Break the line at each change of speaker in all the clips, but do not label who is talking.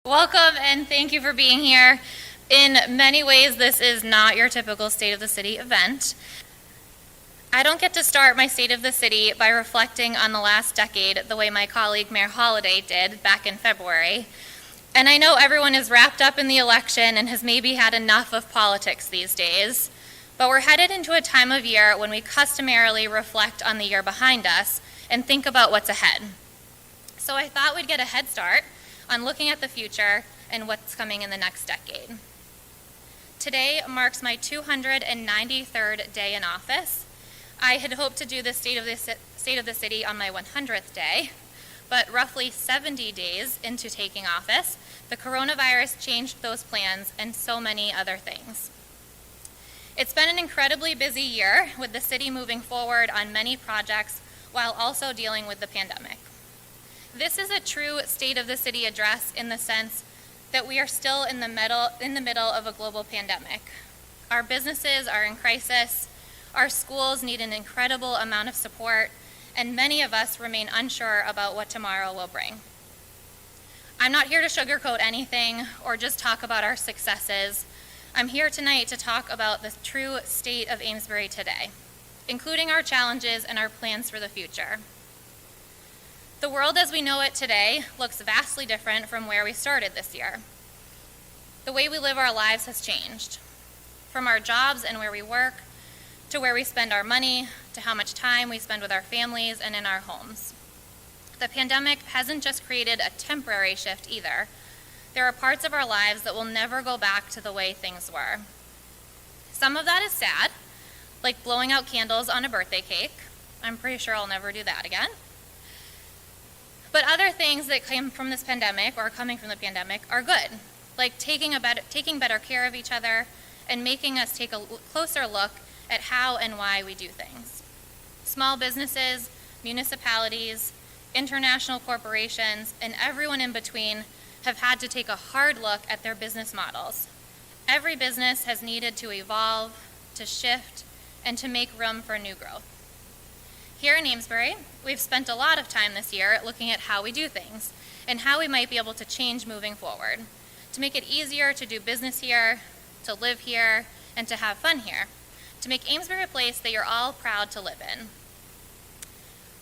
Welcome and thank you for being here. In many ways, this is not your typical State of the City event. I don't get to start my State of the City by reflecting on the last decade the way my colleague Mayor Holliday did back in February. And I know everyone is wrapped up in the election and has maybe had enough of politics these days, but we're headed into a time of year when we customarily reflect on the year behind us and think about what's ahead. So I thought we'd get a head start on looking at the future and what's coming in the next decade. Today marks my 293rd day in office. I had hoped to do the State of the City on my 100th day, but roughly 70 days into taking office, the coronavirus changed those plans and so many other things. It's been an incredibly busy year with the city moving forward on many projects while also dealing with the pandemic. This is a true State of the City address in the sense that we are still in the middle of a global pandemic. Our businesses are in crisis, our schools need an incredible amount of support, and many of us remain unsure about what tomorrow will bring. I'm not here to sugarcoat anything or just talk about our successes. I'm here tonight to talk about the true state of Amesbury today, including our challenges and our plans for the future. The world as we know it today looks vastly different from where we started this year. The way we live our lives has changed, from our jobs and where we work, to where we spend our money, to how much time we spend with our families and in our homes. The pandemic hasn't just created a temporary shift either. There are parts of our lives that will never go back to the way things were. Some of that is sad, like blowing out candles on a birthday cake. I'm pretty sure I'll never do that again. But other things that came from this pandemic or coming from the pandemic are good, like taking better care of each other and making us take a closer look at how and why we do things. Small businesses, municipalities, international corporations, and everyone in between have had to take a hard look at their business models. Every business has needed to evolve, to shift, and to make room for new growth. Here in Amesbury, we've spent a lot of time this year looking at how we do things and how we might be able to change moving forward, to make it easier to do business here, to live here, and to have fun here, to make Amesbury a place that you're all proud to live in.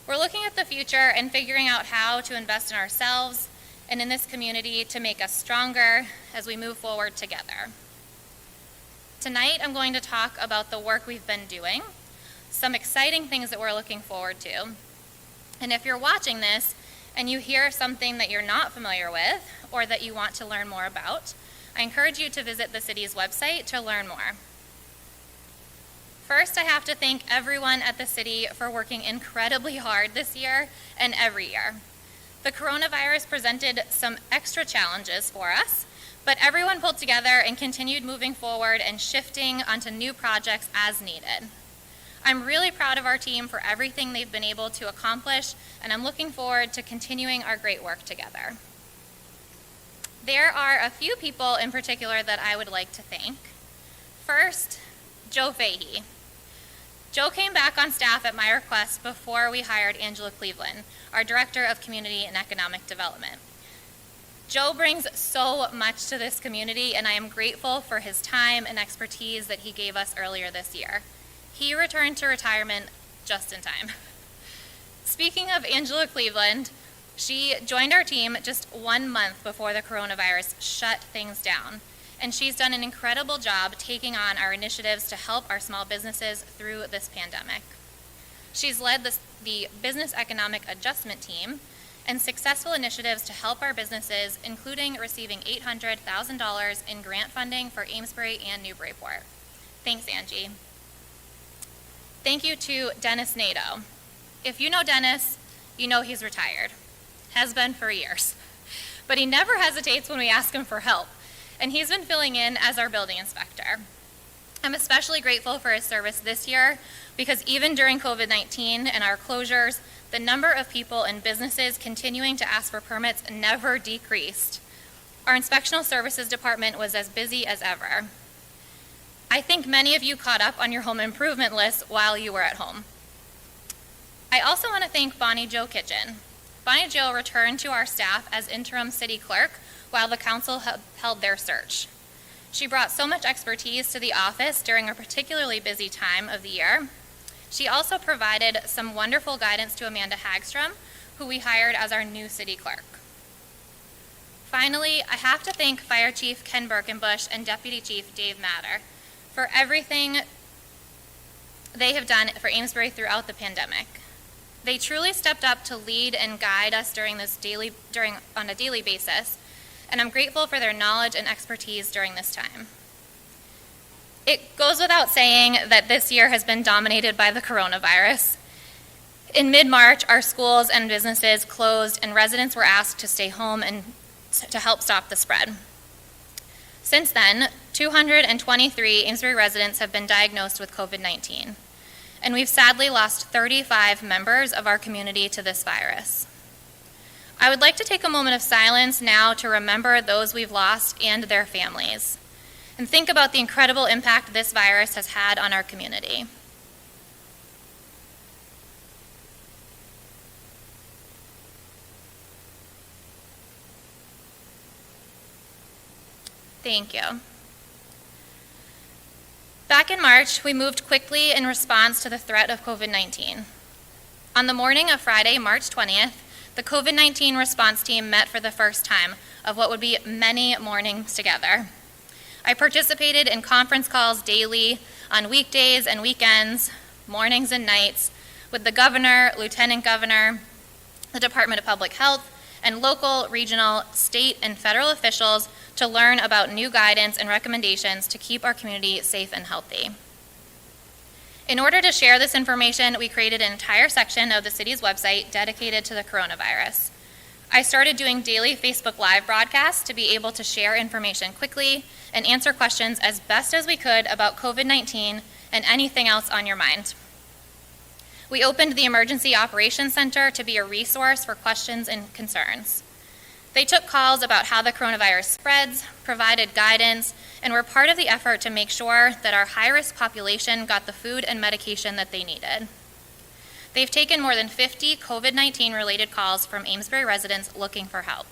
We're looking at the future and figuring out how to invest in ourselves and in this community to make us stronger as we move forward together. Tonight, I'm going to talk about the work we've been doing, some exciting things that we're looking forward to. And if you're watching this and you hear something that you're not familiar with or that you want to learn more about, I encourage you to visit the city's website to learn more. First, I have to thank everyone at the city for working incredibly hard this year and every year. The coronavirus presented some extra challenges for us, but everyone pulled together and continued moving forward and shifting onto new projects as needed. I'm really proud of our team for everything they've been able to accomplish, and I'm looking forward to continuing our great work together. There are a few people in particular that I would like to thank. First, Joe Fahey. Joe came back on staff at my request before we hired Angela Cleveland, our Director of Community and Economic Development. Joe brings so much to this community, and I am grateful for his time and expertise that he gave us earlier this year. He returned to retirement just in time. Speaking of Angela Cleveland, she joined our team just 1 month before the coronavirus shut things down, and she's done an incredible job taking on our initiatives to help our small businesses through this pandemic. She's led the Business Economic Adjustment Team and successful initiatives to help our businesses, including receiving $800,000 in grant funding for Amesbury and Newburyport. Thanks, Angie. Thank you to Dennis Nadeau. If you know Dennis, you know he's retired. Has been for years. But he never hesitates when we ask him for help, and he's been filling in as our building inspector. I'm especially grateful for his service this year because even during COVID-19 and our closures, the number of people and businesses continuing to ask for permits never decreased. Our inspectional services department was as busy as ever. I think many of you caught up on your home improvement list while you were at home. I also want to thank Bonnie Jo Kitchen. Bonnie Jo returned to our staff as interim city clerk while the council held their search. She brought so much expertise to the office during a particularly busy time of the year. She also provided some wonderful guidance to Amanda Hagstrom, who we hired as our new city clerk. Finally, I have to thank Fire Chief Ken Birkenbush and Deputy Chief Dave Matter for everything they have done for Amesbury throughout the pandemic. They truly stepped up to lead and guide us on a daily basis, and I'm grateful for their knowledge and expertise during this time. It goes without saying that this year has been dominated by the coronavirus. In mid-March, our schools and businesses closed and residents were asked to stay home and to help stop the spread. Since then, 223 Amesbury residents have been diagnosed with COVID-19, and we've sadly lost 35 members of our community to this virus. I would like to take a moment of silence now to remember those we've lost and their families, and think about the incredible impact this virus has had on our community. Thank you. Back in March, we moved quickly in response to the threat of COVID-19. On the morning of Friday, March 20th, the COVID-19 response team met for the first time of what would be many mornings together. I participated in conference calls daily on weekdays and weekends, mornings and nights, with the governor, lieutenant governor, the Department of Public Health, and local, regional, state, and federal officials to learn about new guidance and recommendations to keep our community safe and healthy. In order to share this information, we created an entire section of the city's website dedicated to the coronavirus. I started doing daily Facebook Live broadcasts to be able to share information quickly and answer questions as best as we could about COVID-19 and anything else on your mind. We opened the Emergency Operations Center to be a resource for questions and concerns. They took calls about how the coronavirus spreads, provided guidance, and were part of the effort to make sure that our high-risk population got the food and medication that they needed. They've taken more than 50 COVID-19 related calls from Amesbury residents looking for help.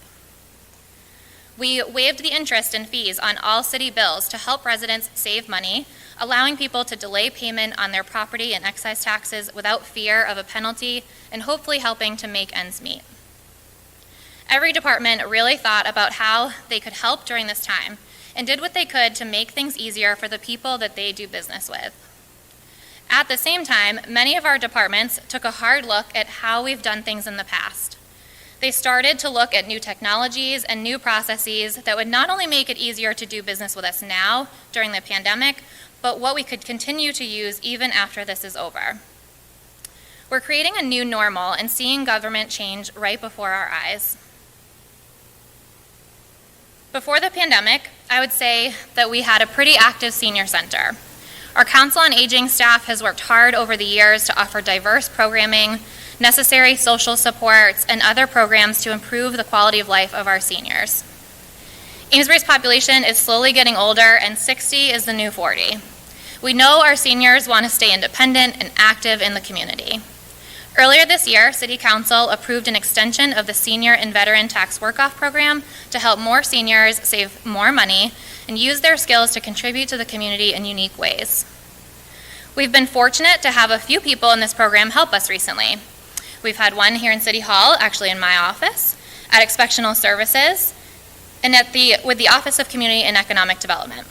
We waived the interest and fees on all city bills to help residents save money, allowing people to delay payment on their property and excise taxes without fear of a penalty, and hopefully helping to make ends meet. Every department really thought about how they could help during this time and did what they could to make things easier for the people that they do business with. At the same time, many of our departments took a hard look at how we've done things in the past. They started to look at new technologies and new processes that would not only make it easier to do business with us now during the pandemic, but what we could continue to use even after this is over. We're creating a new normal and seeing government change right before our eyes. Before the pandemic, I would say that we had a pretty active senior center. Our Council on Aging staff has worked hard over the years to offer diverse programming, necessary social supports, and other programs to improve the quality of life of our seniors. Amesbury's population is slowly getting older, and 60 is the new 40. We know our seniors want to stay independent and active in the community. Earlier this year, City Council approved an extension of the Senior and Veteran Tax Work-Off program to help more seniors save more money and use their skills to contribute to the community in unique ways. We've been fortunate to have a few people in this program help us recently. We've had one here in City Hall, actually in my office, at Expectional Services, and with the Office of Community and Economic Development.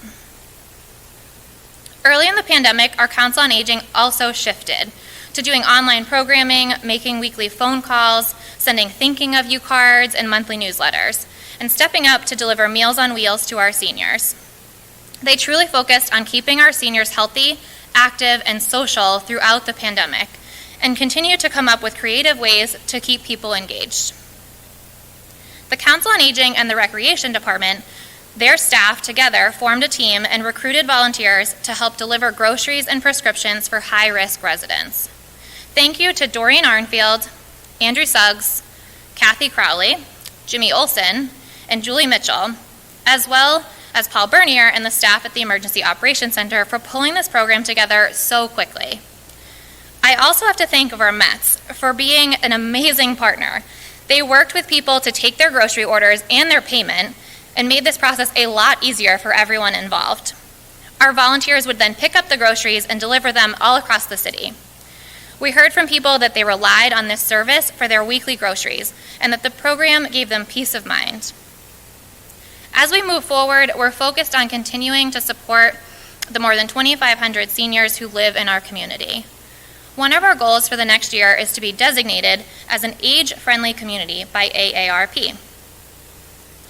Early in the pandemic, our Council on Aging also shifted to doing online programming, making weekly phone calls, sending thinking of you cards and monthly newsletters, and stepping up to deliver Meals on Wheels to our seniors. They truly focused on keeping our seniors healthy, active, and social throughout the pandemic, and continue to come up with creative ways to keep people engaged. The Council on Aging and the Recreation Department, their staff together formed a team and recruited volunteers to help deliver groceries and prescriptions for high-risk residents. Thank you to Dorian Arnfield, Andrew Suggs, Kathy Crowley, Jimmy Olson, and Julie Mitchell, as well as Paul Bernier and the staff at the Emergency Operations Center for pulling this program together so quickly. I also have to thank our Mets for being an amazing partner. They worked with people to take their grocery orders and their payment, and made this process a lot easier for everyone involved. Our volunteers would then pick up the groceries and deliver them all across the city. We heard from people that they relied on this service for their weekly groceries and that the program gave them peace of mind. As we move forward, we're focused on continuing to support the more than 2,500 seniors who live in our community. One of our goals for the next year is to be designated as an age-friendly community by AARP.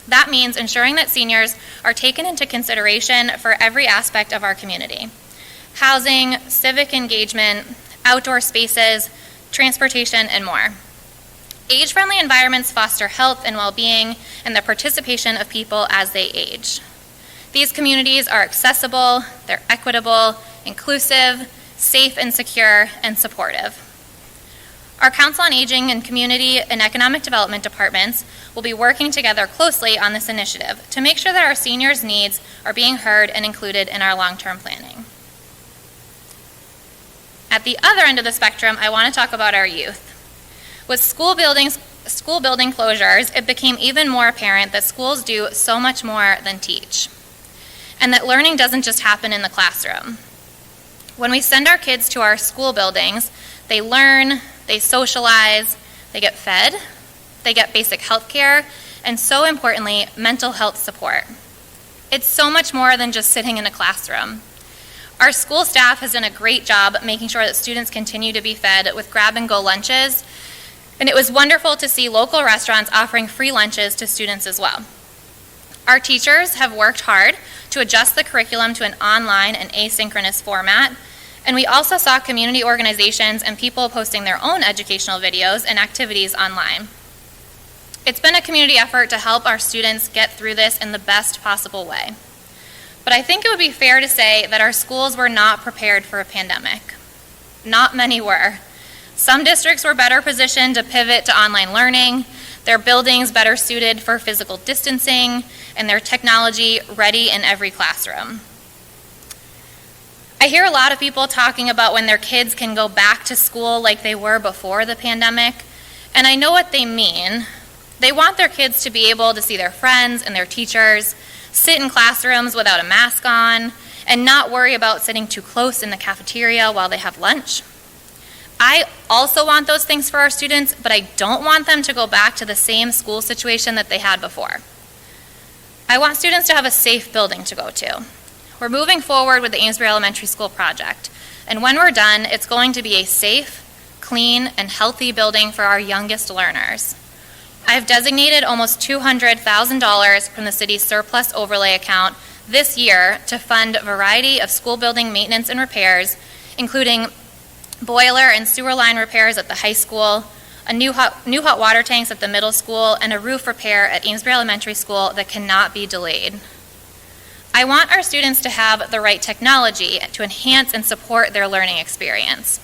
That means ensuring that seniors are taken into consideration for every aspect of our community: housing, civic engagement, outdoor spaces, transportation, and more. Age-friendly environments foster health and well-being and the participation of people as they age. These communities are accessible, they're equitable, inclusive, safe and secure, and supportive. Our Council on Aging and Community and Economic Development departments will be working together closely on this initiative to make sure that our seniors' needs are being heard and included in our long-term planning. At the other end of the spectrum, I want to talk about our youth. With school building closures, it became even more apparent that schools do so much more than teach, and that learning doesn't just happen in the classroom. When we send our kids to our school buildings, they learn, they socialize, they get fed, they get basic health care, and so importantly, mental health support. It's so much more than just sitting in a classroom. Our school staff has done a great job making sure that students continue to be fed with grab-and-go lunches, and it was wonderful to see local restaurants offering free lunches to students as well. Our teachers have worked hard to adjust the curriculum to an online and asynchronous format, and we also saw community organizations and people posting their own educational videos and activities online. It's been a community effort to help our students get through this in the best possible way. But I think it would be fair to say that our schools were not prepared for a pandemic. Not many were. Some districts were better positioned to pivot to online learning, their buildings better suited for physical distancing, and their technology ready in every classroom. I hear a lot of people talking about when their kids can go back to school like they were before the pandemic, and I know what they mean. They want their kids to be able to see their friends and their teachers, sit in classrooms without a mask on, and not worry about sitting too close in the cafeteria while they have lunch. I also want those things for our students, but I don't want them to go back to the same school situation that they had before. I want students to have a safe building to go to. We're moving forward with the Amesbury Elementary School project, and when we're done, it's going to be a safe, clean, and healthy building for our youngest learners. I've designated almost $200,000 from the city's surplus overlay account this year to fund a variety of school building maintenance and repairs, including boiler and sewer line repairs at the high school, a new hot water tanks at the middle school, and a roof repair at Amesbury Elementary School that cannot be delayed. I want our students to have the right technology to enhance and support their learning experience.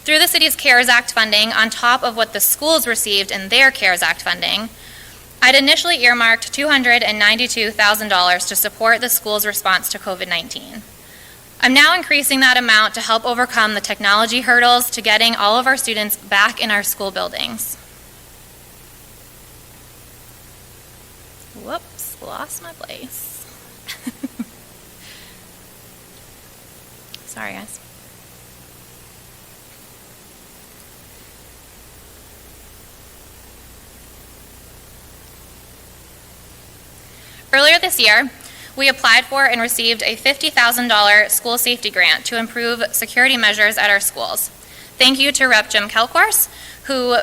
Through the city's CARES Act funding, on top of what the schools received in their CARES Act funding, I'd initially earmarked $292,000 to support the school's response to COVID-19. I'm now increasing that amount to help overcome the technology hurdles to getting all of our students back in our school buildings. Whoops, lost my place. Sorry, guys. Earlier this year, we applied for and received a $50,000 school safety grant to improve security measures at our schools. Thank you to Rep. Jim Kelkors, who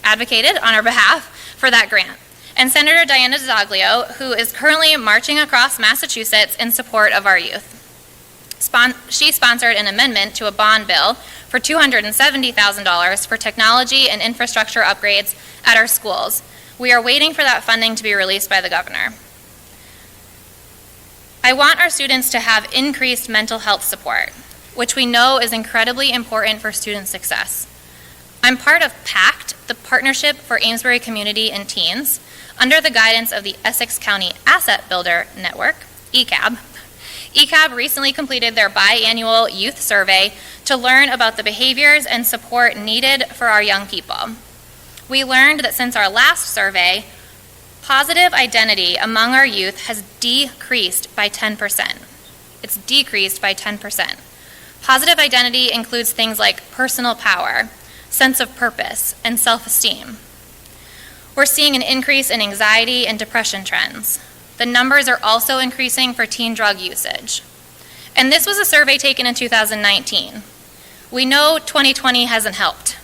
advocated on our behalf for that grant, and Senator Diana DiZoglio, who is currently marching across Massachusetts in support of our youth. She sponsored an amendment to a bond bill for $270,000 for technology and infrastructure upgrades at our schools. We are waiting for that funding to be released by the governor. I want our students to have increased mental health support, which we know is incredibly important for student success. I'm part of PACT, the Partnership for Amesbury Community and Teens, under the guidance of the Essex County Asset Builder Network, ECAB. ECAB recently completed their biannual youth survey to learn about the behaviors and support needed for our young people. We learned that since our last survey, Positive identity among our youth has decreased by 10%. It's decreased by 10%. Positive identity includes things like personal power, sense of purpose, and self-esteem. We're seeing an increase in anxiety and depression trends. The numbers are also increasing for teen drug usage. And this was a survey taken in 2019. We know 2020 hasn't helped.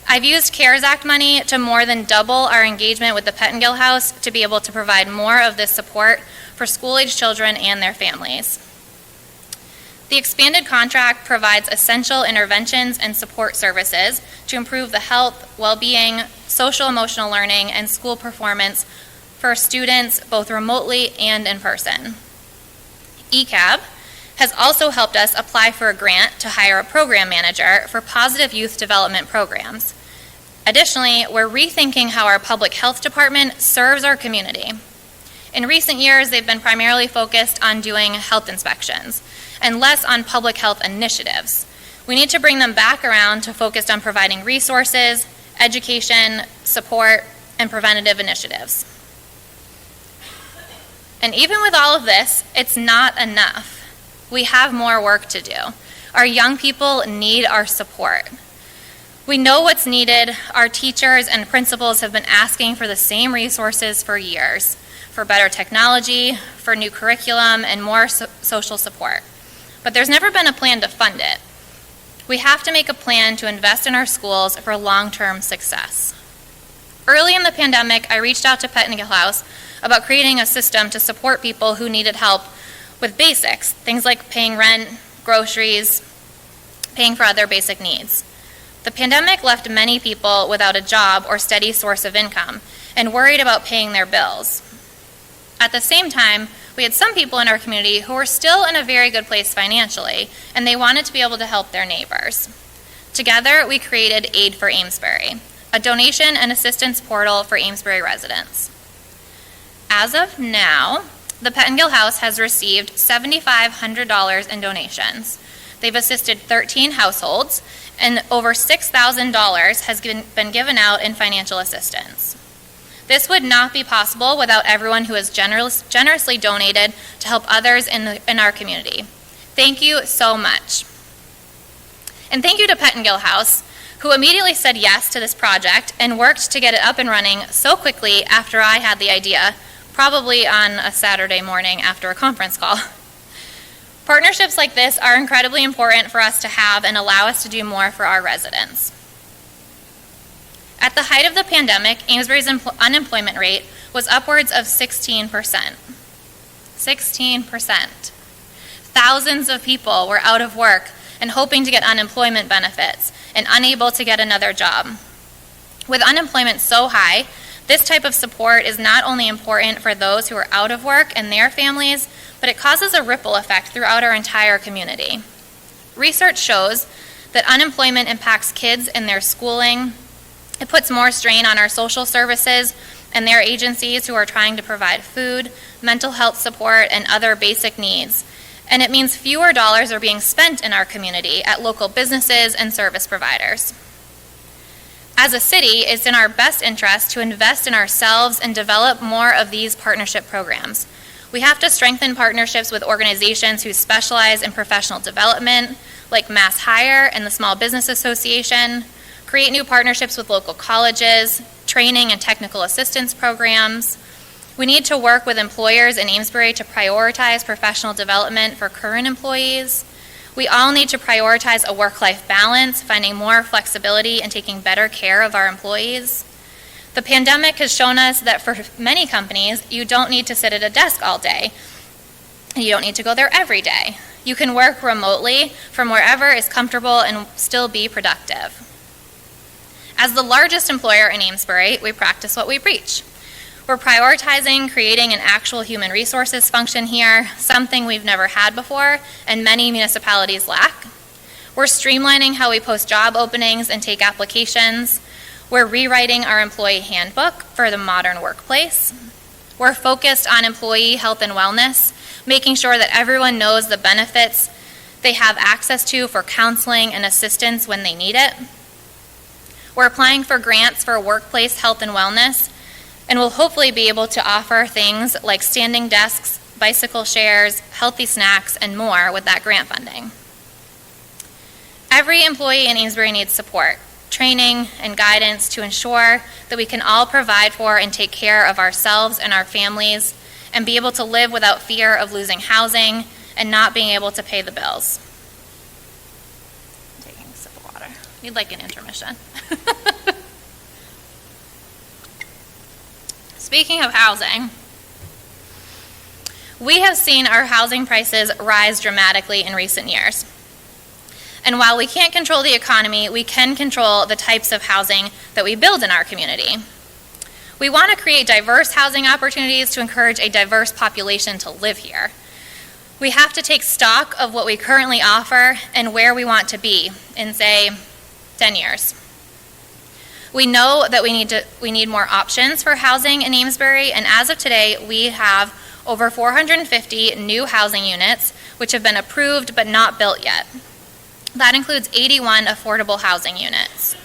I've used CARES Act money to more than double our engagement with the Pettingill House to be able to provide more of this support for school-age children and their families. The expanded contract provides essential interventions and support services to improve the health, well-being, social-emotional learning, and school performance for students both remotely and in person. ECAB has also helped us apply for a grant to hire a program manager for positive youth development programs. Additionally, we're rethinking how our public health department serves our community. In recent years, they've been primarily focused on doing health inspections and less on public health initiatives. We need to bring them back around to focus on providing resources, education, support, and preventative initiatives. And even with all of this, it's not enough. We have more work to do. Our young people need our support. We know what's needed. Our teachers and principals have been asking for the same resources for years, for better technology, for new curriculum, and more social support. But there's never been a plan to fund it. We have to make a plan to invest in our schools for long-term success. Early in the pandemic, I reached out to Pettingill House about creating a system to support people who needed help with basics, things like paying rent, groceries, paying for other basic needs. The pandemic left many people without a job or steady source of income and worried about paying their bills. At the same time, we had some people in our community who were still in a very good place financially, and they wanted to be able to help their neighbors. Together, we created Aid for Amesbury, a donation and assistance portal for Amesbury residents. As of now, the Pettingill House has received $7,500 in donations. They've assisted 13 households, and over $6,000 has been given out in financial assistance. This would not be possible without everyone who has generously donated to help others in our community. Thank you so much. And thank you to Pettingill House, who immediately said yes to this project and worked to get it up and running so quickly after I had the idea, probably on a Saturday morning after a conference call. Partnerships like this are incredibly important for us to have and allow us to do more for our residents. At the height of the pandemic, Amesbury's unemployment rate was upwards of 16%. 16%. Thousands of people were out of work and hoping to get unemployment benefits and unable to get another job. With unemployment so high, this type of support is not only important for those who are out of work and their families, but it causes a ripple effect throughout our entire community. Research shows that unemployment impacts kids in their schooling. It puts more strain on our social services and their agencies who are trying to provide food, mental health support, and other basic needs. And it means fewer dollars are being spent in our community at local businesses and service providers. As a city, it's in our best interest to invest in ourselves and develop more of these partnership programs. We have to strengthen partnerships with organizations who specialize in professional development, like Mass Hire and the Small Business Association, create new partnerships with local colleges, training and technical assistance programs. We need to work with employers in Amesbury to prioritize professional development for current employees. We all need to prioritize a work-life balance, finding more flexibility and taking better care of our employees. The pandemic has shown us that for many companies, you don't need to sit at a desk all day. You don't need to go there every day. You can work remotely from wherever is comfortable and still be productive. As the largest employer in Amesbury, we practice what we preach. We're prioritizing creating an actual human resources function here, something we've never had before and many municipalities lack. We're streamlining how we post job openings and take applications. We're rewriting our employee handbook for the modern workplace. We're focused on employee health and wellness, making sure that everyone knows the benefits they have access to for counseling and assistance when they need it. We're applying for grants for workplace health and wellness, and we'll hopefully be able to offer things like standing desks, bicycle shares, healthy snacks, and more with that grant funding. Every employee in Amesbury needs support, training, and guidance to ensure that we can all provide for and take care of ourselves and our families and be able to live without fear of losing housing and not being able to pay the bills. I'm taking a sip of water. Need like an intermission. Speaking of housing, we have seen our housing prices rise dramatically in recent years. And while we can't control the economy, we can control the types of housing that we build in our community. We want to create diverse housing opportunities to encourage a diverse population to live here. We have to take stock of what we currently offer and where we want to be in, say, 10 years. We know that we need more options for housing in Amesbury, and as of today, we have over 450 new housing units, which have been approved but not built yet. That includes 81 affordable housing units.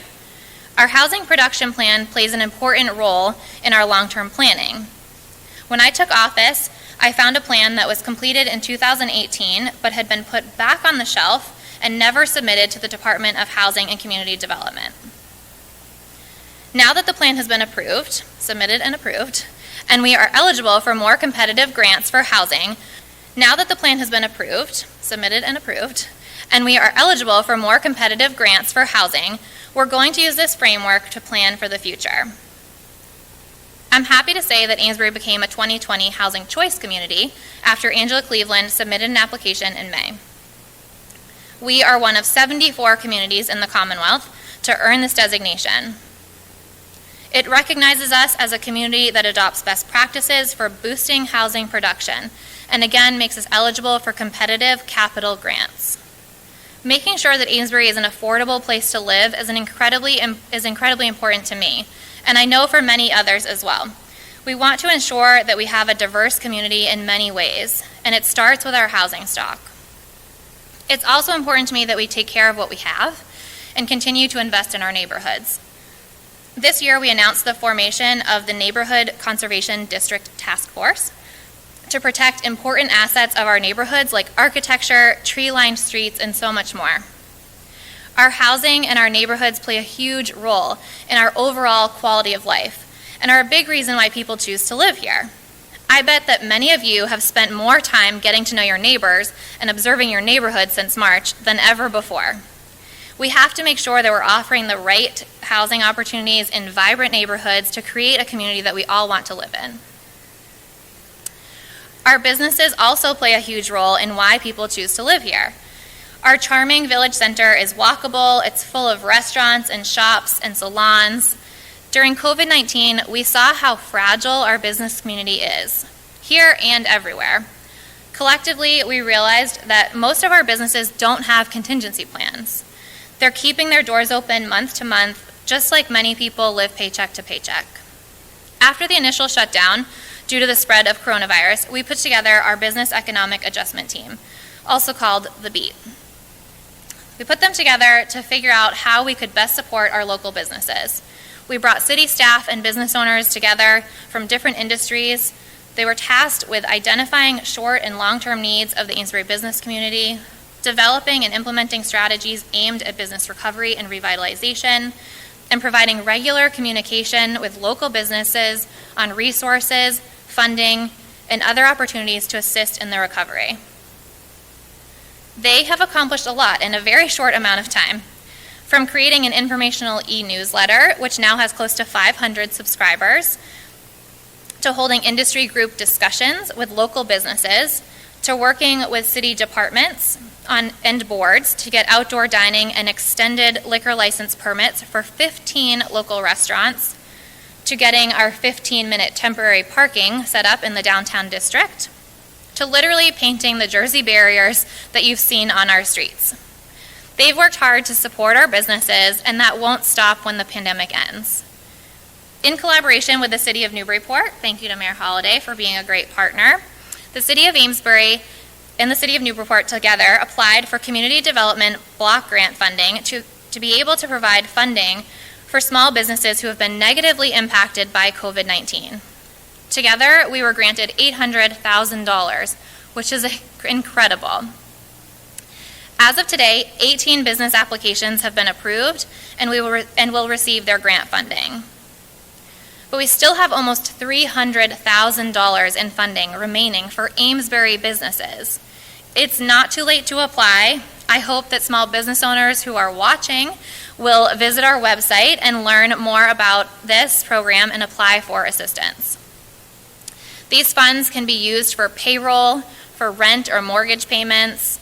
Our housing production plan plays an important role in our long-term planning. When I took office, I found a plan that was completed in 2018 but had been put back on the shelf and never submitted to the Department of Housing and Community Development. Now that the plan has been submitted and approved, and we are eligible for more competitive grants for housing, and we are eligible for more competitive grants for housing, we're going to use this framework to plan for the future. I'm happy to say that Amesbury became a 2020 Housing Choice Community after Angela Cleveland submitted an application in May. We are one of 74 communities in the Commonwealth to earn this designation. It recognizes us as a community that adopts best practices for boosting housing production, and again makes us eligible for competitive capital grants. Making sure that Amesbury is an affordable place to live is incredibly important to me, and I know for many others as well. We want to ensure that we have a diverse community in many ways, and it starts with our housing stock. It's also important to me that we take care of what we have and continue to invest in our neighborhoods. This year, we announced the formation of the Neighborhood Conservation District Task Force to protect important assets of our neighborhoods like architecture, tree-lined streets, and so much more. Our housing and our neighborhoods play a huge role in our overall quality of life and are a big reason why people choose to live here. I bet that many of you have spent more time getting to know your neighbors and observing your neighborhood since March than ever before. We have to make sure that we're offering the right housing opportunities in vibrant neighborhoods to create a community that we all want to live in. Our businesses also play a huge role in why people choose to live here. Our charming village center is walkable, it's full of restaurants and shops and salons. During COVID-19, we saw how fragile our business community is, here and everywhere. Collectively, we realized that most of our businesses don't have contingency plans. They're keeping their doors open month to month, just like many people live paycheck to paycheck. After the initial shutdown, due to the spread of coronavirus, we put together our Business Economic Adjustment Team, also called the BEAT. We put them together to figure out how we could best support our local businesses. We brought city staff and business owners together from different industries. They were tasked with identifying short and long-term needs of the Amesbury business community, developing and implementing strategies aimed at business recovery and revitalization, and providing regular communication with local businesses on resources, funding, and other opportunities to assist in their recovery. They have accomplished a lot in a very short amount of time, from creating an informational e-newsletter, which now has close to 500 subscribers, to holding industry group discussions with local businesses, to working with city departments and boards to get outdoor dining and extended liquor license permits for 15 local restaurants, to getting our 15-minute temporary parking set up in the downtown district, to literally painting the Jersey barriers that you've seen on our streets. They've worked hard to support our businesses, and that won't stop when the pandemic ends. In collaboration with the City of Newburyport, thank you to Mayor Holliday for being a great partner, the City of Amesbury and the City of Newburyport together applied for community development block grant funding to be able to provide funding for small businesses who have been negatively impacted by COVID-19. Together, we were granted $800,000, which is incredible. As of today, 18 business applications have been approved and will receive their grant funding. But we still have almost $300,000 in funding remaining for Amesbury businesses. It's not too late to apply. I hope that small business owners who are watching will visit our website and learn more about this program and apply for assistance. These funds can be used for payroll, for rent or mortgage payments,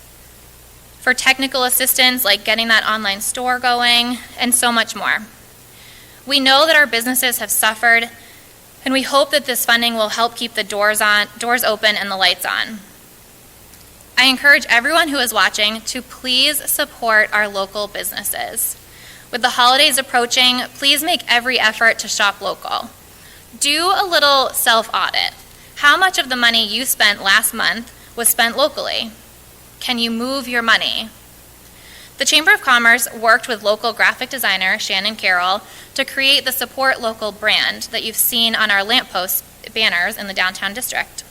for technical assistance like getting that online store going, and so much more. We know that our businesses have suffered, and we hope that this funding will help keep the doors open and the lights on. I encourage everyone who is watching to please support our local businesses. With the holidays approaching, please make every effort to shop local. Do a little self-audit. How much of the money you spent last month was spent locally? Can you move your money? The Chamber of Commerce worked with local graphic designer Shannon Carroll to create the Support Local brand that you've seen on our lamppost banners in the downtown district.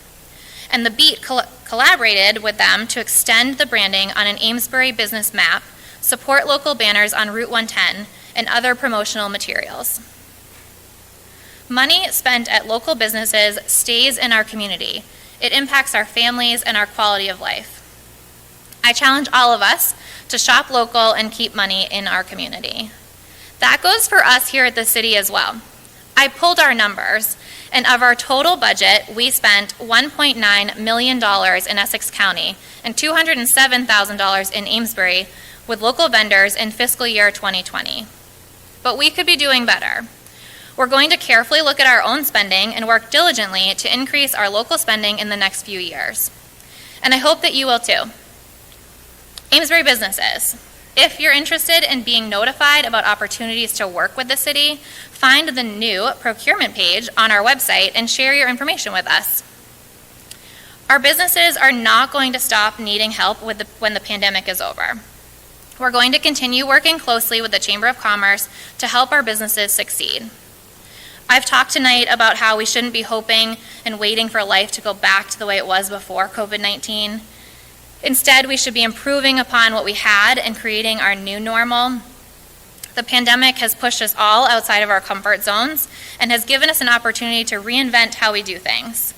And the Beat collaborated with them to extend the branding on an Amesbury business map, Support Local banners on Route 110, and other promotional materials. Money spent at local businesses stays in our community. It impacts our families and our quality of life. I challenge all of us to shop local and keep money in our community. That goes for us here at the city as well. I pulled our numbers, and of our total budget, we spent $1.9 million in Essex County and $207,000 in Amesbury with local vendors in fiscal year 2020. But we could be doing better. We're going to carefully look at our own spending and work diligently to increase our local spending in the next few years. And I hope that you will too. Amesbury businesses, if you're interested in being notified about opportunities to work with the city, find the new procurement page on our website and share your information with us. Our businesses are not going to stop needing help when the pandemic is over. We're going to continue working closely with the Chamber of Commerce to help our businesses succeed. I've talked tonight about how we shouldn't be hoping and waiting for life to go back to the way it was before COVID-19. Instead, we should be improving upon what we had and creating our new normal. The pandemic has pushed us all outside of our comfort zones and has given us an opportunity to reinvent how we do things.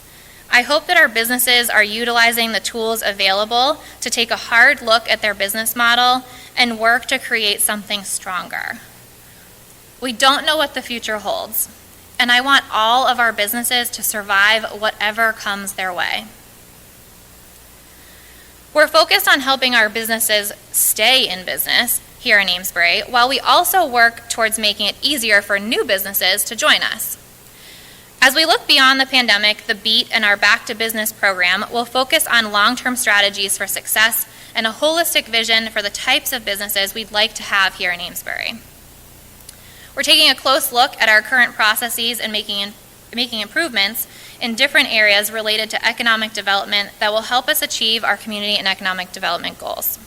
I hope that our businesses are utilizing the tools available to take a hard look at their business model and work to create something stronger. We don't know what the future holds, and I want all of our businesses to survive whatever comes their way. We're focused on helping our businesses stay in business here in Amesbury, while we also work towards making it easier for new businesses to join us. As we look beyond the pandemic, the BEAT and our Back to Business program will focus on long-term strategies for success and a holistic vision for the types of businesses we'd like to have here in Amesbury. We're taking a close look at our current processes and making improvements in different areas related to economic development that will help us achieve our community and economic development goals.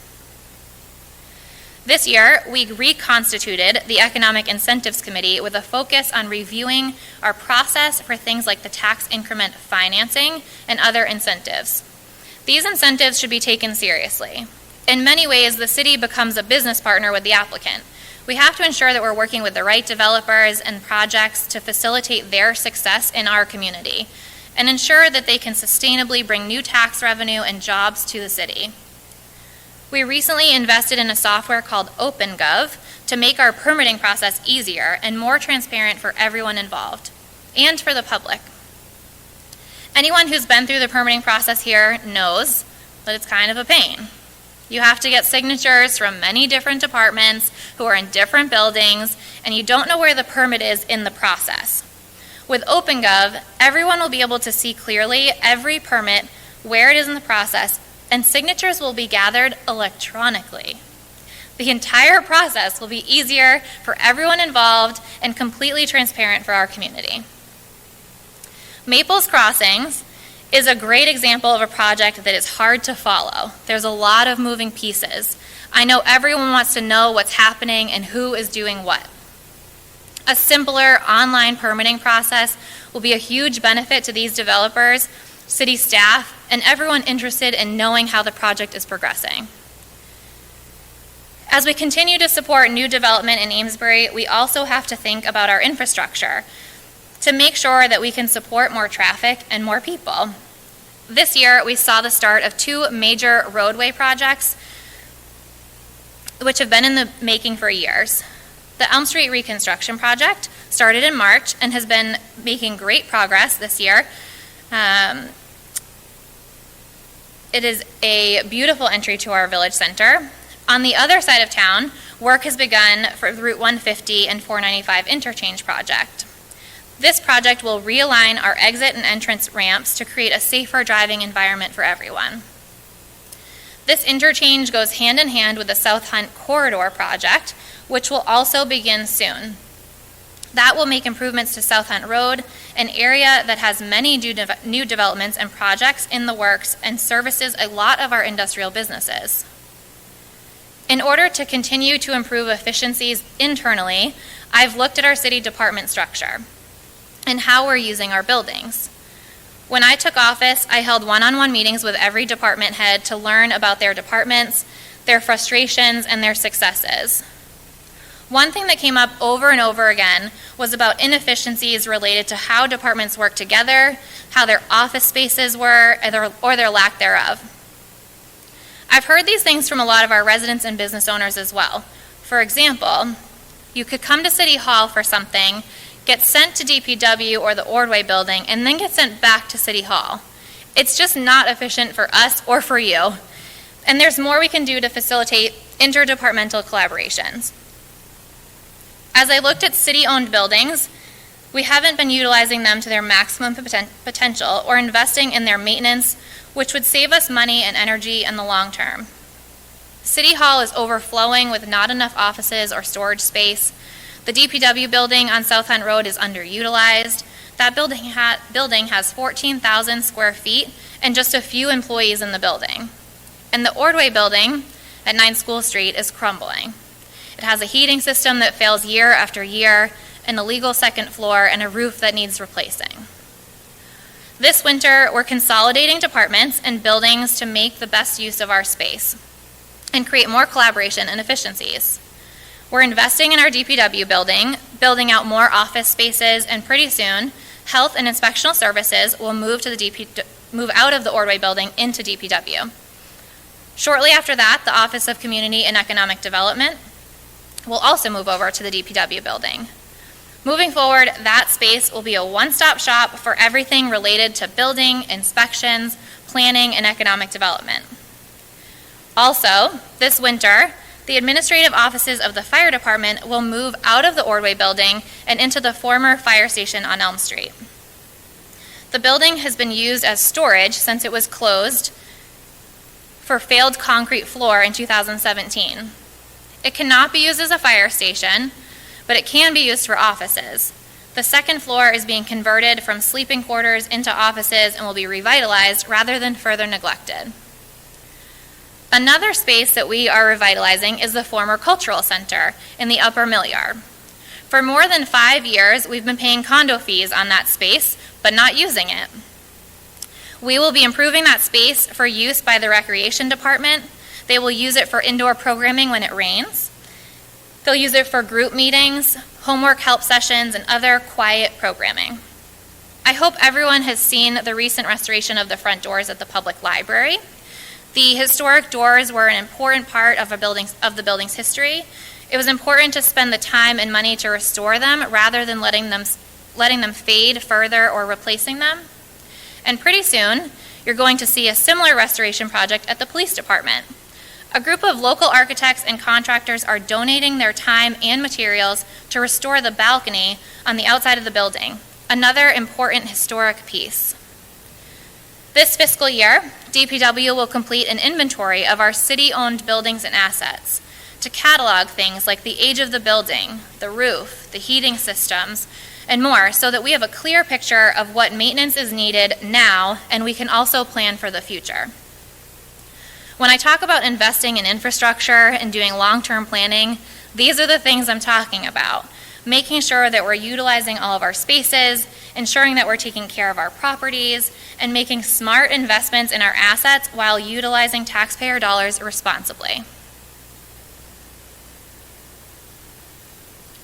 This year, we reconstituted the Economic Incentives Committee with a focus on reviewing our process for things like the tax increment financing and other incentives. These incentives should be taken seriously. In many ways, the city becomes a business partner with the applicant. We have to ensure that we're working with the right developers and projects to facilitate their success in our community and ensure that they can sustainably bring new tax revenue and jobs to the city. We recently invested in a software called OpenGov to make our permitting process easier and more transparent for everyone involved and for the public. Anyone who's been through the permitting process here knows that it's kind of a pain. You have to get signatures from many different departments who are in different buildings, and you don't know where the permit is in the process. With OpenGov, everyone will be able to see clearly every permit, where it is in the process, and signatures will be gathered electronically. The entire process will be easier for everyone involved and completely transparent for our community. Maples Crossings is a great example of a project that is hard to follow. There's a lot of moving pieces. I know everyone wants to know what's happening and who is doing what. A simpler online permitting process will be a huge benefit to these developers, city staff, and everyone interested in knowing how the project is progressing. As we continue to support new development in Amesbury, we also have to think about our infrastructure to make sure that we can support more traffic and more people. This year, we saw the start of 2 major roadway projects, which have been in the making for years. The Elm Street Reconstruction Project started in March and has been making great progress this year. It is a beautiful entry to our village center. On the other side of town, work has begun for the Route 150 and 495 interchange project. This project will realign our exit and entrance ramps to create a safer driving environment for everyone. This interchange goes hand in hand with the South Hunt Corridor project, which will also begin soon. That will make improvements to South Hunt Road, an area that has many new developments and projects in the works and services a lot of our industrial businesses. In order to continue to improve efficiencies internally, I've looked at our city department structure and how we're using our buildings. When I took office, I held one-on-one meetings with every department head to learn about their departments, their frustrations, and their successes. One thing that came up over and over again was about inefficiencies related to how departments work together, how their office spaces were, or their lack thereof. I've heard these things from a lot of our residents and business owners as well. For example, you could come to City Hall for something, get sent to DPW or the Ordway building, and then get sent back to City Hall. It's just not efficient for us or for you. And there's more we can do to facilitate interdepartmental collaborations. As I looked at city-owned buildings, we haven't been utilizing them to their maximum potential or investing in their maintenance, which would save us money and energy in the long term. City Hall is overflowing with not enough offices or storage space. The DPW building on South Hunt Road is underutilized. That building has 14,000 square feet and just a few employees in the building. And the Ordway building at 9 School Street is crumbling. It has a heating system that fails year after year, an illegal second floor, and a roof that needs replacing. This winter, we're consolidating departments and buildings to make the best use of our space and create more collaboration and efficiencies. We're investing in our DPW building, building out more office spaces, and pretty soon, health and inspectional services will move out of the Ordway building into DPW. Shortly after that, the Office of Community and Economic Development will also move over to the DPW building. Moving forward, that space will be a one-stop shop for everything related to building, inspections, planning, and economic development. Also, this winter, the administrative offices of the fire department will move out of the Ordway building and into the former fire station on Elm Street. The building has been used as storage since it was closed for failed concrete floor in 2017. It cannot be used as a fire station, but it can be used for offices. The second floor is being converted from sleeping quarters into offices and will be revitalized rather than further neglected. Another space that we are revitalizing is the former cultural center in the Upper Mill Yard. For more than 5 years, we've been paying condo fees on that space, but not using it. We will be improving that space for use by the recreation department. They will use it for indoor programming when it rains. They'll use it for group meetings, homework help sessions, and other quiet programming. I hope everyone has seen the recent restoration of the front doors at the public library. The historic doors were an important part of the building's history. It was important to spend the time and money to restore them rather than letting them fade further or replacing them. And pretty soon, you're going to see a similar restoration project at the police department. A group of local architects and contractors are donating their time and materials to restore the balcony on the outside of the building, another important historic piece. This fiscal year, DPW will complete an inventory of our city-owned buildings and assets to catalog things like the age of the building, the roof, the heating systems, and more, so that we have a clear picture of what maintenance is needed now, and we can also plan for the future. When I talk about investing in infrastructure and doing long-term planning, these are the things I'm talking about. making sure that we're utilizing all of our spaces, ensuring that we're taking care of our properties, and making smart investments in our assets while utilizing taxpayer dollars responsibly.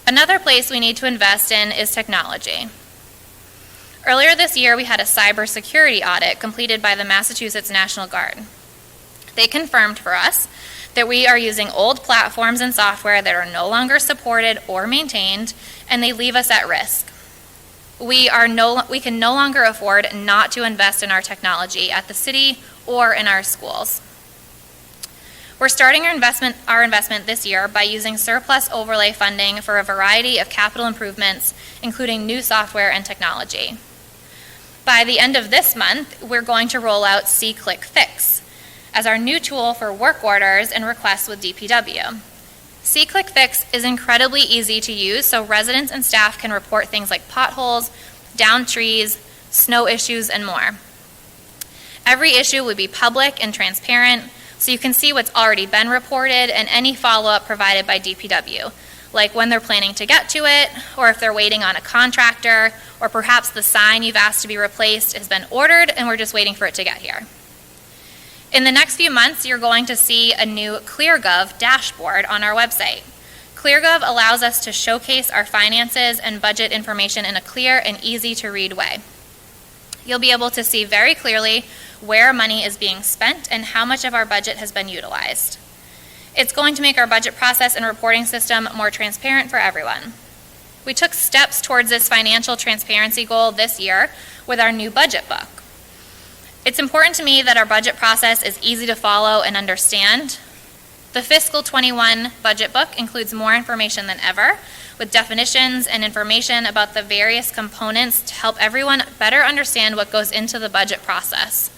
Another place we need to invest in is technology. Earlier this year, we had a cybersecurity audit completed by the Massachusetts National Guard. They confirmed for us that we are using old platforms and software that are no longer supported or maintained, and they leave us at risk. We can no longer afford not to invest in our technology at the city or in our schools. We're starting our investment this year by using surplus overlay funding for a variety of capital improvements, including new software and technology. By the end of this month, we're going to roll out See-Click Fix as our new tool for work orders and requests with DPW. See-Click Fix is incredibly easy to use, so residents and staff can report things like potholes, downed trees, snow issues, and more. Every issue would be public and transparent, so you can see what's already been reported and any follow-up provided by DPW, like when they're planning to get to it, or if they're waiting on a contractor, or perhaps the sign you've asked to be replaced has been ordered and we're just waiting for it to get here. In the next few months, you're going to see a new ClearGov dashboard on our website. ClearGov allows us to showcase our finances and budget information in a clear and easy to read way. You'll be able to see very clearly where money is being spent and how much of our budget has been utilized. It's going to make our budget process and reporting system more transparent for everyone. We took steps towards this financial transparency goal this year with our new budget book. It's important to me that our budget process is easy to follow and understand. The fiscal 21 budget book includes more information than ever, with definitions and information about the various components to help everyone better understand what goes into the budget process.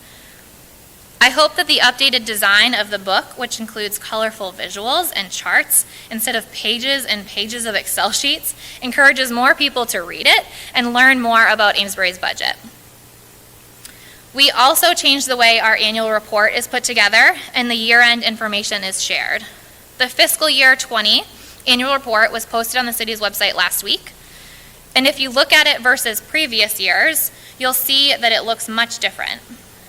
I hope that the updated design of the book, which includes colorful visuals and charts instead of pages and pages of Excel sheets, encourages more people to read it and learn more about Amesbury's budget. We also changed the way our annual report is put together and the year-end information is shared. The fiscal year 20 annual report was posted on the city's website last week, and if you look at it versus previous years, you'll see that it looks much different,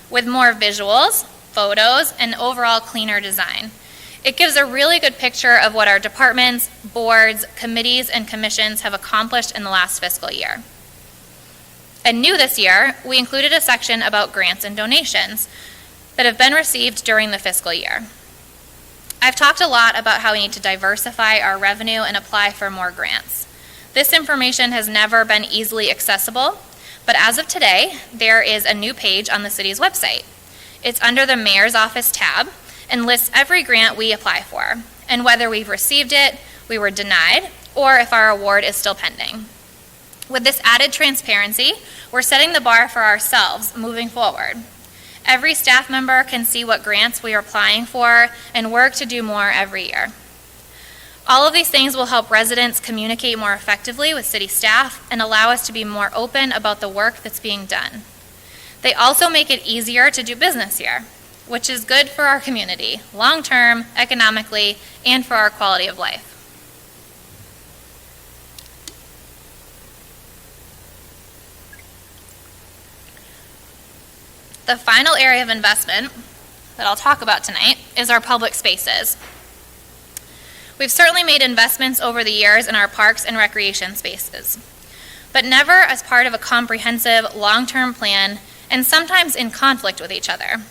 with more visuals, photos, and overall cleaner design. It gives a really good picture of what our departments, boards, committees, and commissions have accomplished in the last fiscal year. And new this year, we included a section about grants and donations that have been received during the fiscal year. I've talked a lot about how we need to diversify our revenue and apply for more grants. This information has never been easily accessible, but as of today, there is a new page on the city's website. It's under the Mayor's Office tab and lists every grant we apply for, and whether we've received it, we were denied, or if our award is still pending. With this added transparency, we're setting the bar for ourselves moving forward. Every staff member can see what grants we are applying for and work to do more every year. All of these things will help residents communicate more effectively with city staff and allow us to be more open about the work that's being done. They also make it easier to do business here, which is good for our community, long-term, economically, and for our quality of life. The final area of investment that I'll talk about tonight is our public spaces. We've certainly made investments over the years in our parks and recreation spaces, but never as part of a comprehensive long-term plan and sometimes in conflict with each other.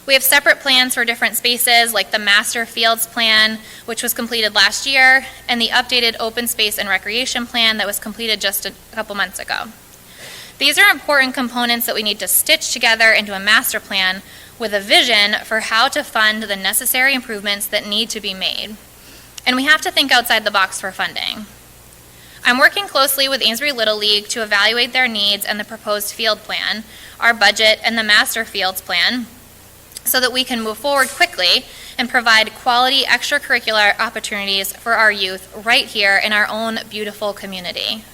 We have separate plans for different spaces, like the Master Fields Plan, which was completed last year, and the updated Open Space and Recreation Plan that was completed just a couple months ago. These are important components that we need to stitch together into a master plan with a vision for how to fund the necessary improvements that need to be made. And we have to think outside the box for funding. I'm working closely with Amesbury Little League to evaluate their needs and the proposed field plan, our budget, and the Master Fields Plan, so that we can move forward quickly and provide quality extracurricular opportunities for our youth right here in our own beautiful community.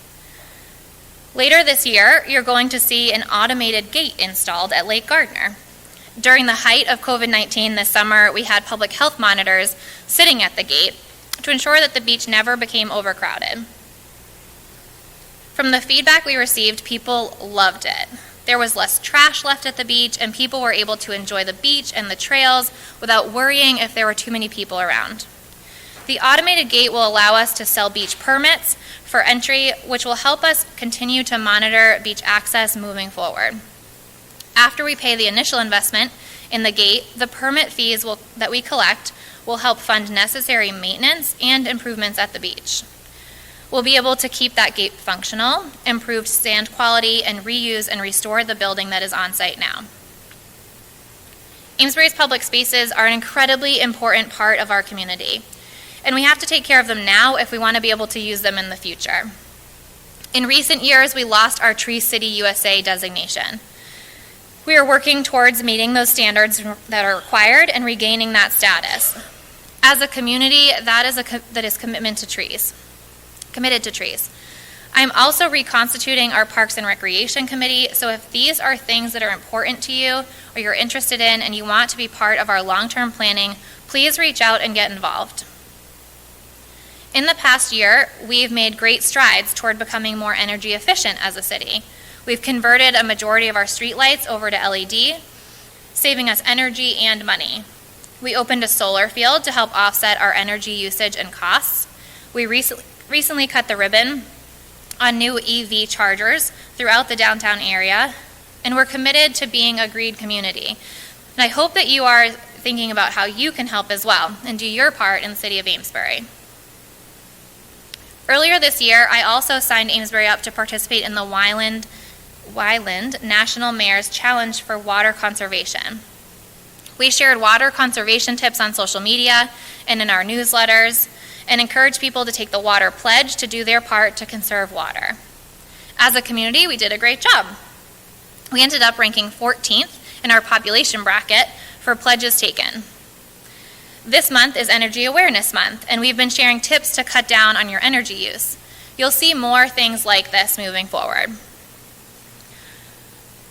Later this year, you're going to see an automated gate installed at Lake Gardner. During the height of COVID-19 this summer, we had public health monitors sitting at the gate to ensure that the beach never became overcrowded. From the feedback we received, people loved it. There was less trash left at the beach, and people were able to enjoy the beach and the trails without worrying if there were too many people around. The automated gate will allow us to sell beach permits for entry, which will help us continue to monitor beach access moving forward. After we pay the initial investment in the gate, the permit fees that we collect will help fund necessary maintenance and improvements at the beach. We'll be able to keep that gate functional, improve sand quality, and reuse and restore the building that is on site now. Amesbury's public spaces are an incredibly important part of our community, and we have to take care of them now if we want to be able to use them in the future. In recent years, we lost our Tree City USA designation. We are working towards meeting those standards that are required and regaining that status. As a community, that is committed to trees. I'm also reconstituting our Parks and Recreation Committee, so if these are things that are important to you or you're interested in and you want to be part of our long-term planning, please reach out and get involved. In the past year, we've made great strides toward becoming more energy efficient as a city. We've converted a majority of our streetlights over to LED, saving us energy and money. We opened a solar field to help offset our energy usage and costs. We recently cut the ribbon on new EV chargers throughout the downtown area, and we're committed to being a green community. And I hope that you are thinking about how you can help as well and do your part in the city of Amesbury. Earlier this year, I also signed Amesbury up to participate in the Wyland National Mayor's Challenge for Water Conservation. We shared water conservation tips on social media and in our newsletters, and encourage people to take the water pledge to do their part to conserve water. As a community, we did a great job. We ended up ranking 14th in our population bracket for pledges taken. This month is Energy Awareness Month, and we've been sharing tips to cut down on your energy use. You'll see more things like this moving forward.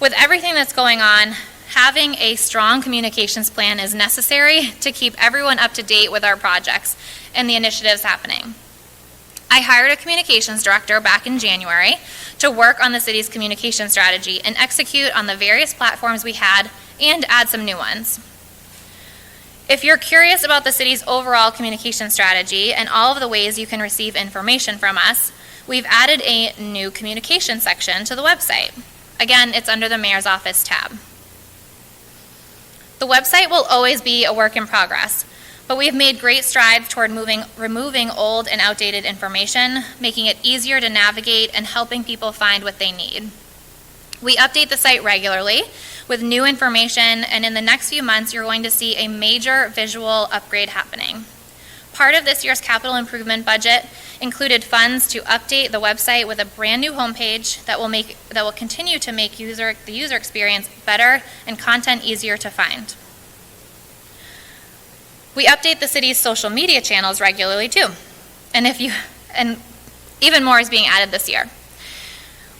With everything that's going on, having a strong communications plan is necessary to keep everyone up to date with our projects and the initiatives happening. I hired a communications director back in January to work on the city's communication strategy and execute on the various platforms we had and add some new ones. If you're curious about the city's overall communication strategy and all of the ways you can receive information from us, we've added a new communication section to the website. Again, it's under the Mayor's Office tab. The website will always be a work in progress, but we've made great strides toward removing old and outdated information, making it easier to navigate and helping people find what they need. We update the site regularly with new information, and in the next few months, you're going to see a major visual upgrade happening. Part of this year's capital improvement budget included funds to update the website with a brand new homepage that will continue to make the user experience better and content easier to find. We update the city's social media channels regularly too, and even more is being added this year.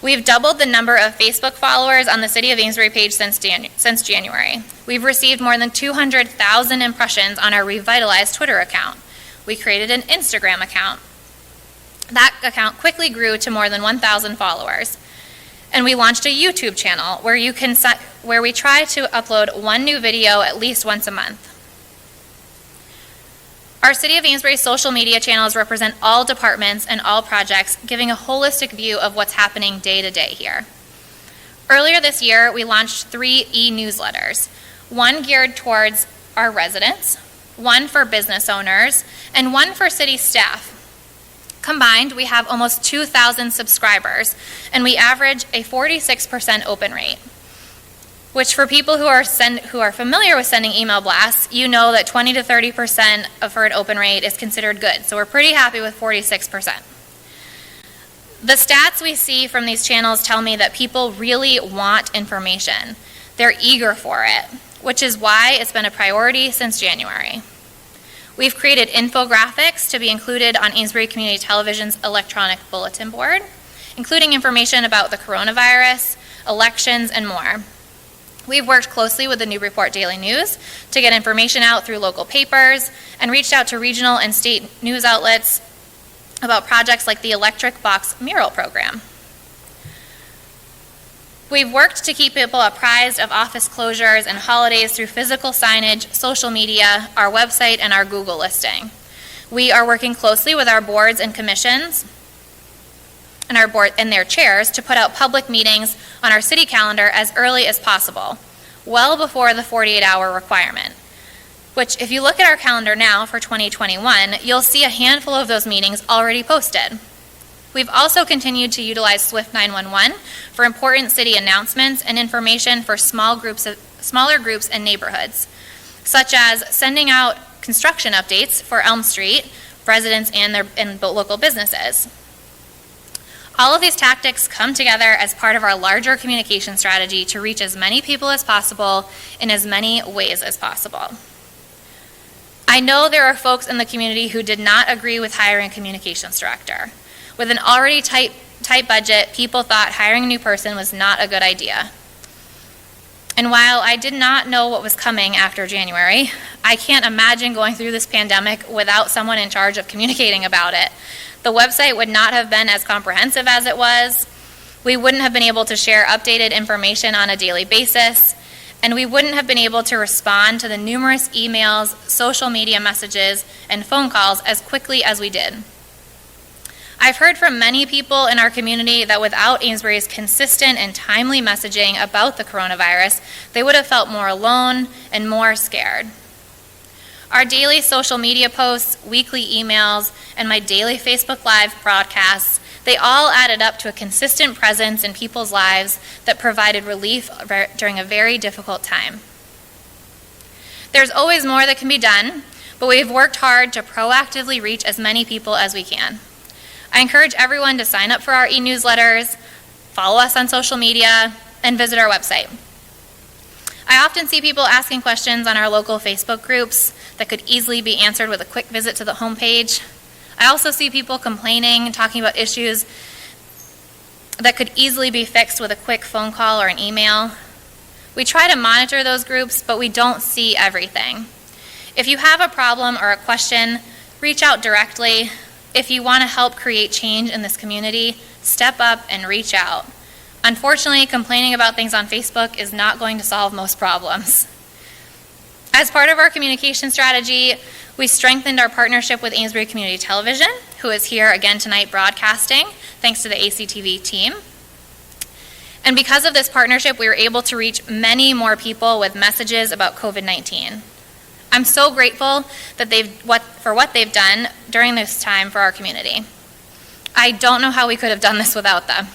We've doubled the number of Facebook followers on the City of Amesbury page since January. We've received more than 200,000 impressions on our revitalized Twitter account. We created an Instagram account. That account quickly grew to more than 1,000 followers. And we launched a YouTube channel where we try to upload one new video at least once a month. Our City of Amesbury social media channels represent all departments and all projects, giving a holistic view of what's happening day to day here. Earlier this year, we launched 3 e-newsletters, one geared towards our residents, one for business owners, and one for city staff. Combined, we have almost 2,000 subscribers, and we average a 46% open rate, which for people who are familiar with sending email blasts, you know that 20 to 30% for an open rate is considered good. So we're pretty happy with 46%. The stats we see from these channels tell me that people really want information. They're eager for it, which is why it's been a priority since January. We've created infographics to be included on Amesbury Community Television's electronic bulletin board, including information about the coronavirus, elections, and more. We've worked closely with the Newburyport Daily News to get information out through local papers and reached out to regional and state news outlets about projects like the Electric Box Mural Program. We've worked to keep people apprised of office closures and holidays through physical signage, social media, our website, and our Google listing. We are working closely with our boards and commissions and our board and their chairs to put out public meetings on our city calendar as early as possible, well before the 48-hour requirement, which if you look at our calendar now for 2021, you'll see a handful of those meetings already posted. We've also continued to utilize Swift 911 for important city announcements and information for smaller groups and neighborhoods, such as sending out construction updates for Elm Street residents and local businesses. All of these tactics come together as part of our larger communication strategy to reach as many people as possible in as many ways as possible. I know there are folks in the community who did not agree with hiring a communications director. With an already tight budget, people thought hiring a new person was not a good idea. And while I did not know what was coming after January, I can't imagine going through this pandemic without someone in charge of communicating about it. The website would not have been as comprehensive as it was. We wouldn't have been able to share updated information on a daily basis, and we wouldn't have been able to respond to the numerous emails, social media messages, and phone calls as quickly as we did. I've heard from many people in our community that without Amesbury's consistent and timely messaging about the coronavirus, they would have felt more alone and more scared. Our daily social media posts, weekly emails, and my daily Facebook Live broadcasts, they all added up to a consistent presence in people's lives that provided relief during a very difficult time. There's always more that can be done, but we've worked hard to proactively reach as many people as we can. I encourage everyone to sign up for our e-newsletters, follow us on social media, and visit our website. I often see people asking questions on our local Facebook groups that could easily be answered with a quick visit to the homepage. I also see people complaining, talking about issues that could easily be fixed with a quick phone call or an email. We try to monitor those groups, but we don't see everything. If you have a problem or a question, reach out directly. If you want to help create change in this community, step up and reach out. Unfortunately, complaining about things on Facebook is not going to solve most problems. As part of our communication strategy, we strengthened our partnership with Amesbury Community Television, who is here again tonight broadcasting, thanks to the ACTV team. And because of this partnership, we were able to reach many more people with messages about COVID-19. I'm so grateful that for what they've done during this time for our community. I don't know how we could have done this without them.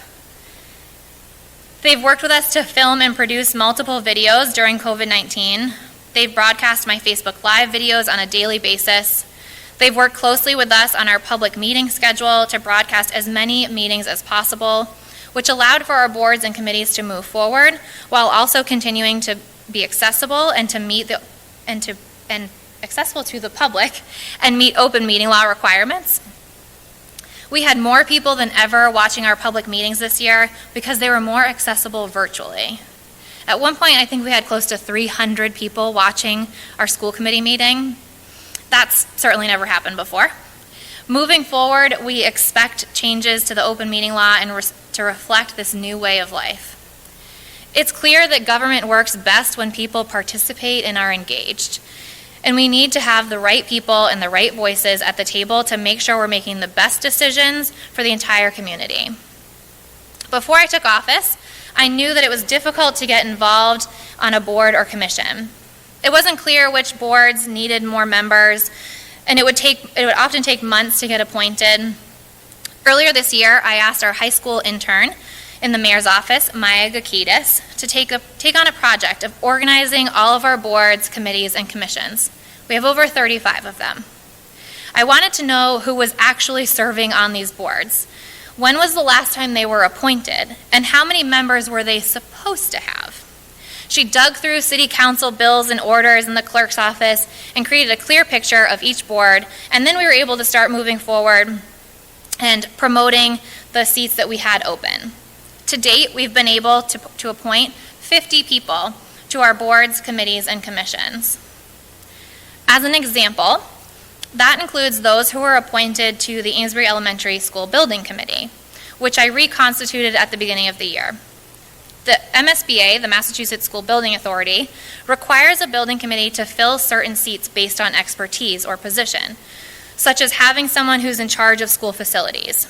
They've worked with us to film and produce multiple videos during COVID-19. They've broadcast my Facebook Live videos on a daily basis. They've worked closely with us on our public meeting schedule to broadcast as many meetings as possible, which allowed for our boards and committees to move forward while also continuing to be accessible and to meet and accessible to the public and meet open meeting law requirements. We had more people than ever watching our public meetings this year because they were more accessible virtually. At one point, I think we had close to 300 people watching our school committee meeting. That's certainly never happened before. Moving forward, we expect changes to the open meeting law and to reflect this new way of life. It's clear that government works best when people participate and are engaged. And we need to have the right people and the right voices at the table to make sure we're making the best decisions for the entire community. Before I took office, I knew that it was difficult to get involved on a board or commission. It wasn't clear which boards needed more members, and it would often take months to get appointed. Earlier this year, I asked our high school intern in the mayor's office, Maya Gakidis, to take on a project of organizing all of our boards, committees, and commissions. We have over 35 of them. I wanted to know who was actually serving on these boards. When was the last time they were appointed, and how many members were they supposed to have? She dug through city council bills and orders in the clerk's office and created a clear picture of each board, and then we were able to start moving forward and promoting the seats that we had open. To date, we've been able to appoint 50 people to our boards, committees, and commissions. As an example, that includes those who were appointed to the Amesbury Elementary School Building Committee, which I reconstituted at the beginning of the year. The MSBA, the Massachusetts School Building Authority, requires a building committee to fill certain seats based on expertise or position, such as having someone who's in charge of school facilities.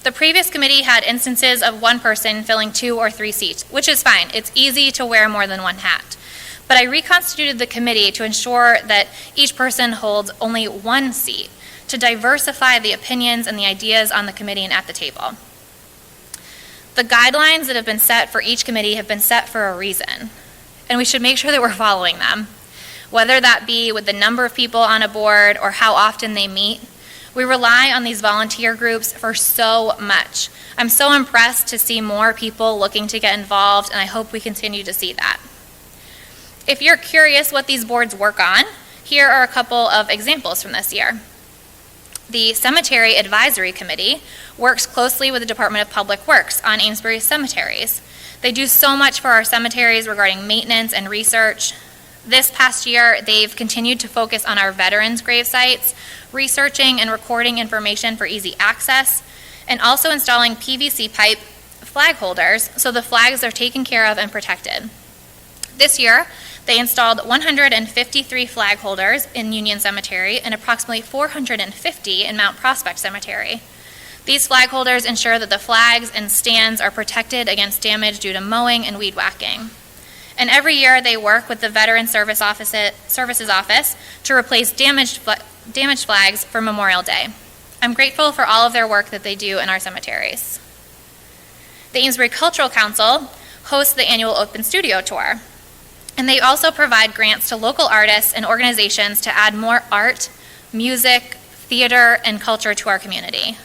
The previous committee had instances of one person filling 2 or 3 seats, which is fine. It's easy to wear more than one hat. But I reconstituted the committee to ensure that each person holds only one seat, to diversify the opinions and the ideas on the committee and at the table. The guidelines that have been set for each committee have been set for a reason, and we should make sure that we're following them. Whether that be with the number of people on a board or how often they meet, we rely on these volunteer groups for so much. I'm so impressed to see more people looking to get involved, and I hope we continue to see that. If you're curious what these boards work on, here are a couple of examples from this year. The Cemetery Advisory Committee works closely with the Department of Public Works on Amesbury's cemeteries. They do so much for our cemeteries regarding maintenance and research. This past year, they've continued to focus on our veterans' grave sites, researching and recording information for easy access, and also installing PVC pipe flag holders so the flags are taken care of and protected. This year, they installed 153 flag holders in Union Cemetery and approximately 450 in Mount Prospect Cemetery. These flag holders ensure that the flags and stands are protected against damage due to mowing and weed whacking. And every year they work with the Veteran Services Office to replace damaged flags for Memorial Day. I'm grateful for all of their work that they do in our cemeteries. The Amesbury Cultural Council hosts the annual Open Studio Tour. And they also provide grants to local artists and organizations to add more art, music, theater, and culture to our community.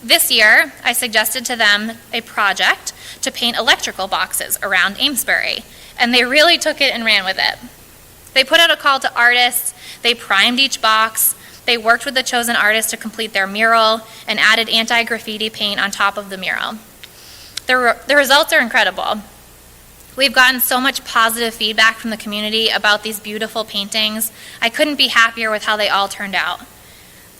This year, I suggested to them a project to paint electrical boxes around Amesbury, and they really took it and ran with it. They put out a call to artists, they primed each box, they worked with the chosen artist to complete their mural, and added anti-graffiti paint on top of the mural. The results are incredible. We've gotten so much positive feedback from the community about these beautiful paintings. I couldn't be happier with how they all turned out.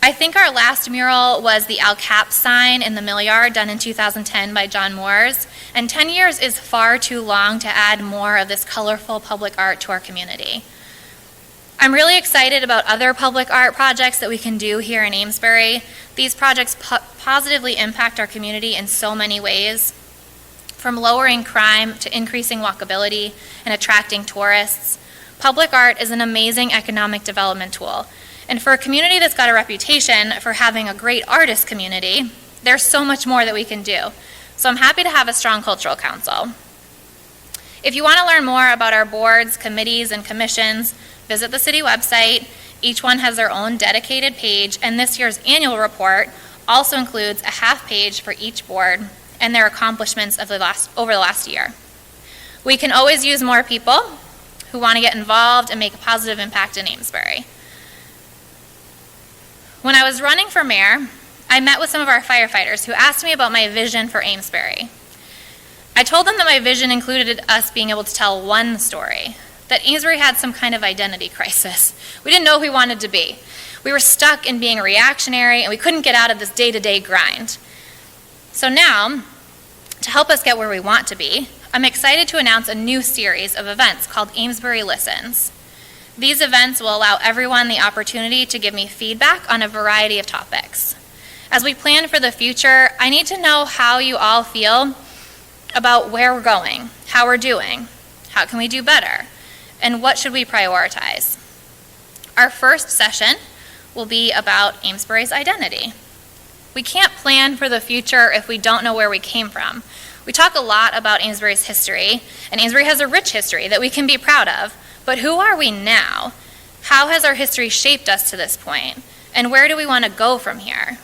I think our last mural was the Al Cap sign in the Mill Yard done in 2010 by John Moores, and 10 years is far too long to add more of this colorful public art to our community. I'm really excited about other public art projects that we can do here in Amesbury. These projects positively impact our community in so many ways. From lowering crime to increasing walkability and attracting tourists, public art is an amazing economic development tool. And for a community that's got a reputation for having a great artist community, there's so much more that we can do. So I'm happy to have a strong cultural council. If you want to learn more about our boards, committees, and commissions, visit the city website. Each one has their own dedicated page, and this year's annual report also includes a half page for each board and their accomplishments over the last year. We can always use more people who want to get involved and make a positive impact in Amesbury. When I was running for mayor, I met with some of our firefighters who asked me about my vision for Amesbury. I told them that my vision included us being able to tell one story, that Amesbury had some kind of identity crisis. We didn't know who we wanted to be. We were stuck in being reactionary, and we couldn't get out of this day-to-day grind. So now, to help us get where we want to be, I'm excited to announce a new series of events called Amesbury Listens. These events will allow everyone the opportunity to give me feedback on a variety of topics. As we plan for the future, I need to know how you all feel about where we're going, how we're doing, how can we do better, and what should we prioritize. Our first session will be about Amesbury's identity. We can't plan for the future if we don't know where we came from. We talk a lot about Amesbury's history, and Amesbury has a rich history that we can be proud of, but who are we now? How has our history shaped us to this point, and where do we want to go from here?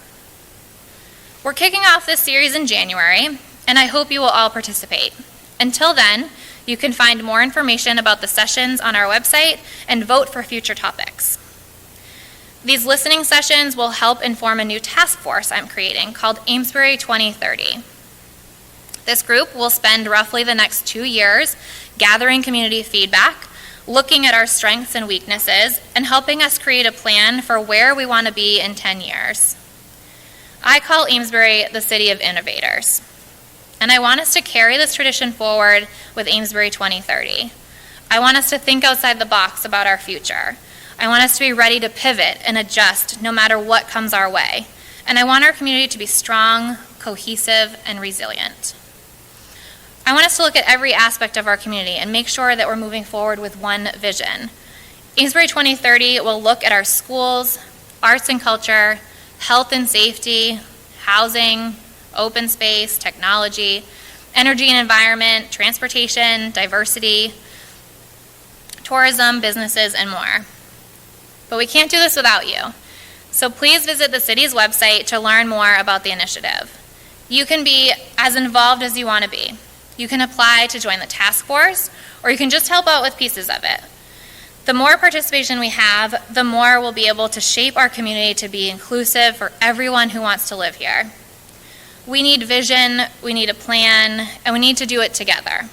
We're kicking off this series in January, and I hope you will all participate. Until then, you can find more information about the sessions on our website and vote for future topics. These listening sessions will help inform a new task force I'm creating called Amesbury 2030. This group will spend roughly the next 2 years gathering community feedback, looking at our strengths and weaknesses, and helping us create a plan for where we want to be in 10 years. I call Amesbury the city of innovators. And I want us to carry this tradition forward with Amesbury 2030. I want us to think outside the box about our future. I want us to be ready to pivot and adjust no matter what comes our way. And I want our community to be strong, cohesive, and resilient. I want us to look at every aspect of our community and make sure that we're moving forward with one vision. Amesbury 2030 will look at our schools, arts and culture, health and safety, housing, open space, technology, energy and environment, transportation, diversity, tourism, businesses, and more. But we can't do this without you. So please visit the city's website to learn more about the initiative. You can be as involved as you want to be. You can apply to join the task force, or you can just help out with pieces of it. The more participation we have, the more we'll be able to shape our community to be inclusive for everyone who wants to live here. We need vision, we need a plan, and we need to do it together.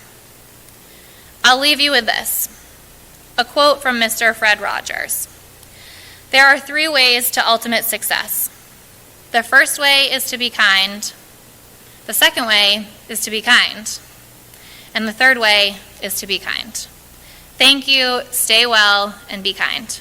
I'll leave you with this, a quote from Mr. Fred Rogers. There are 3 ways to ultimate success. The first way is to be kind. The second way is to be kind. And the third way is to be kind. Thank you, stay well, and be kind.